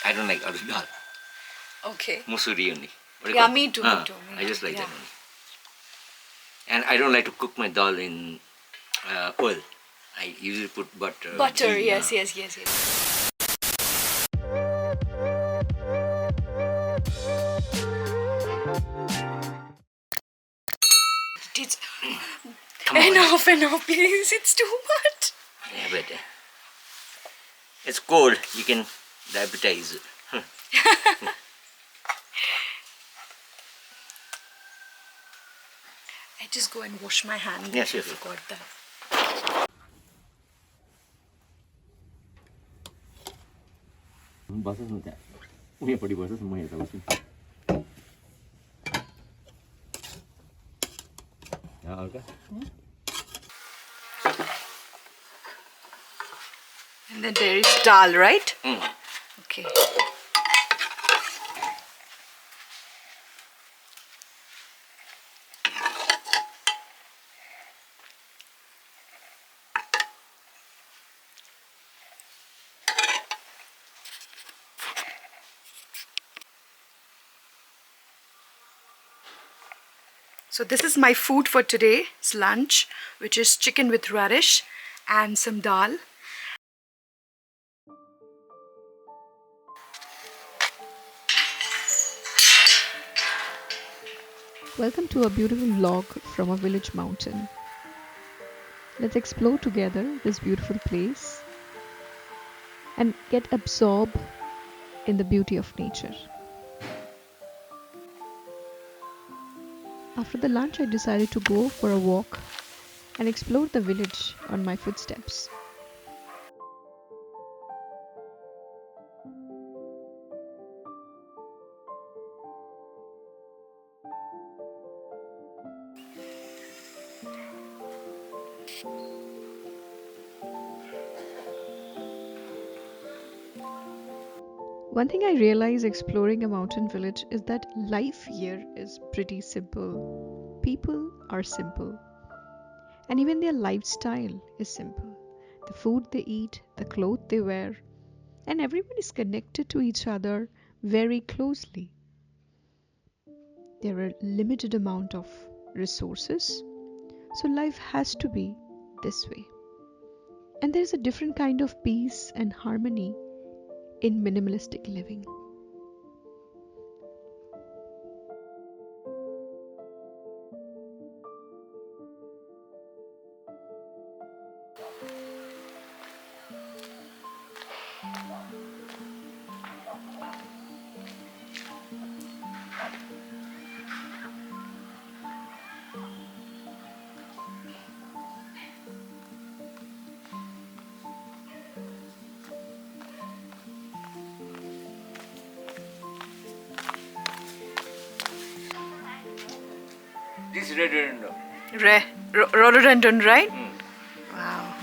I don't like urad dal. Okay. Musuri only. What do you Yeah, call? me too. Me too. I just like yeah. that only. And I don't like to cook my dal in oil. I usually put butter. Butter. ghee, Yes. Yes. Yes. Yes. It's Come on. enough, please. It's too much. Yeah, but it's cold. You can diabetize it. I just go and wash my hands. Yes, I yes, yes. forgot that. Basas no tak. Punya padi basas semua ya tahu sih. Ya, okay. And then there is dal, right? Okay. So this is my food for today. It's lunch, which is chicken with radish and some dal. Welcome to a beautiful vlog from a village mountain. Let's explore together this beautiful place and get absorbed in the beauty of nature. After the lunch, I decided to go for a walk and explore the village on my footsteps. One thing I realized exploring a mountain village is that life here is pretty simple. People are simple. And even their lifestyle is simple. The food they eat, the clothes they wear, and everyone is connected to each other very closely. There are limited amount of resources, so life has to be this way. And there is a different kind of peace and harmony in minimalistic living. This rhododendron. Rhododendron, right? Wow.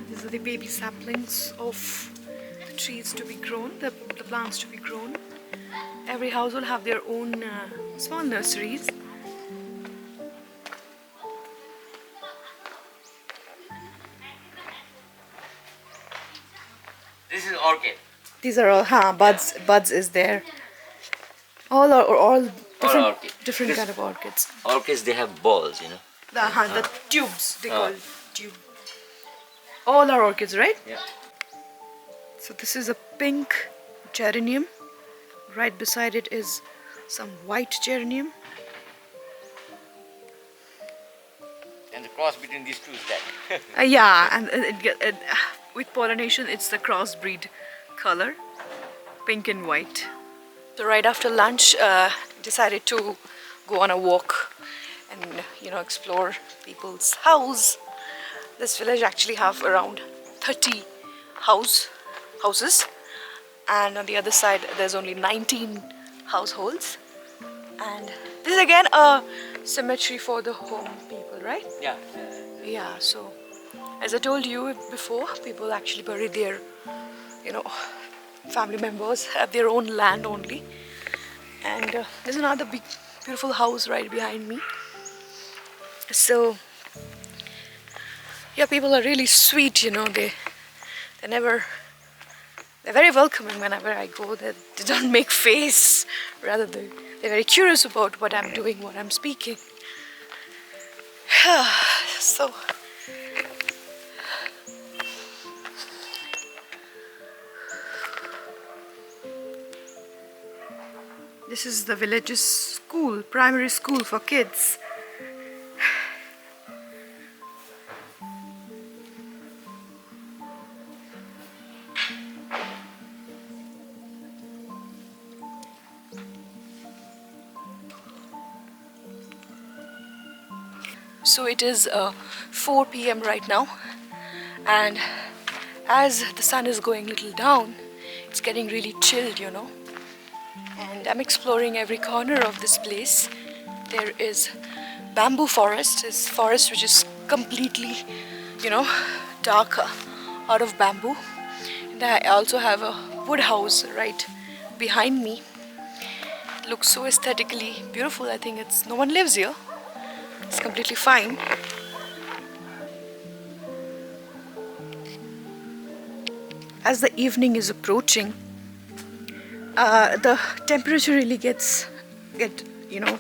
These are the baby saplings of the trees to be grown, the plants to be grown. Every household have their own small nurseries. This is orchid. These are all buds. Buds is there. All different, orchid. different This- kind of orchids. Orchids, they have balls, you know. The tubes they call tube. All are orchids, right? Yeah. So this is a pink geranium. Right beside it is some white geranium. And the cross between these two is that. Yeah, and with pollination, it's the crossbreed color, pink and white. So right after lunch, decided to go on a walk and explore people's house. This village actually have around 30 houses, and on the other side there's only 19 households. And this is again a cemetery for the home people, right? Yeah. Yeah, so as I told you before, people actually bury their, you know, family members at their own land only. And there's another big, beautiful house right behind me. So, yeah, people are really sweet, you know, they're very welcoming whenever I go. They don't make face, rather they're very curious about what I'm doing, what I'm speaking. So, this is the village's school, primary school for kids. So it is 4 p.m. right now, and as the sun is going a little down, it's getting really chilled, you know. And I'm exploring every corner of this place. There is bamboo forest, this forest which is completely, you know, dark out of bamboo. And I also have a wood house right behind me. It looks so aesthetically beautiful. I think no one lives here. It's completely fine. As the evening is approaching, the temperature really you know,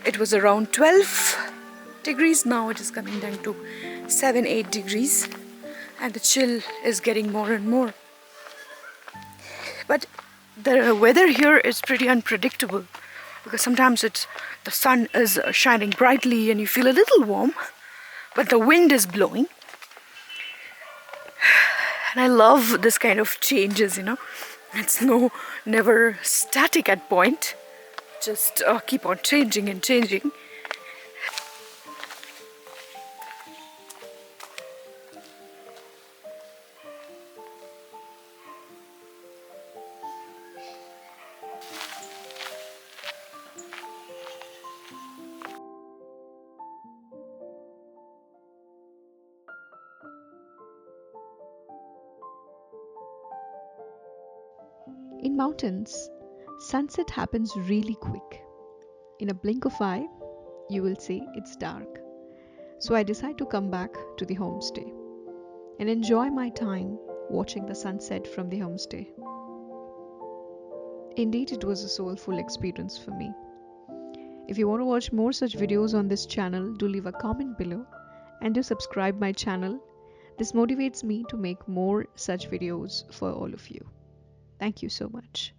it was around 12 degrees. Now it is coming down to 7-8 degrees, and the chill is getting more and more. But the weather here is pretty unpredictable, because sometimes the sun is shining brightly and you feel a little warm, but the wind is blowing. And I love this kind of changes, you know. It's never static at point, just keep on changing and changing. In mountains, sunset happens really quick. In a blink of eye, you will say it's dark. So I decide to come back to the homestay and enjoy my time watching the sunset from the homestay. Indeed, it was a soulful experience for me. If you want to watch more such videos on this channel, do leave a comment below and do subscribe my channel. This motivates me to make more such videos for all of you. Thank you so much.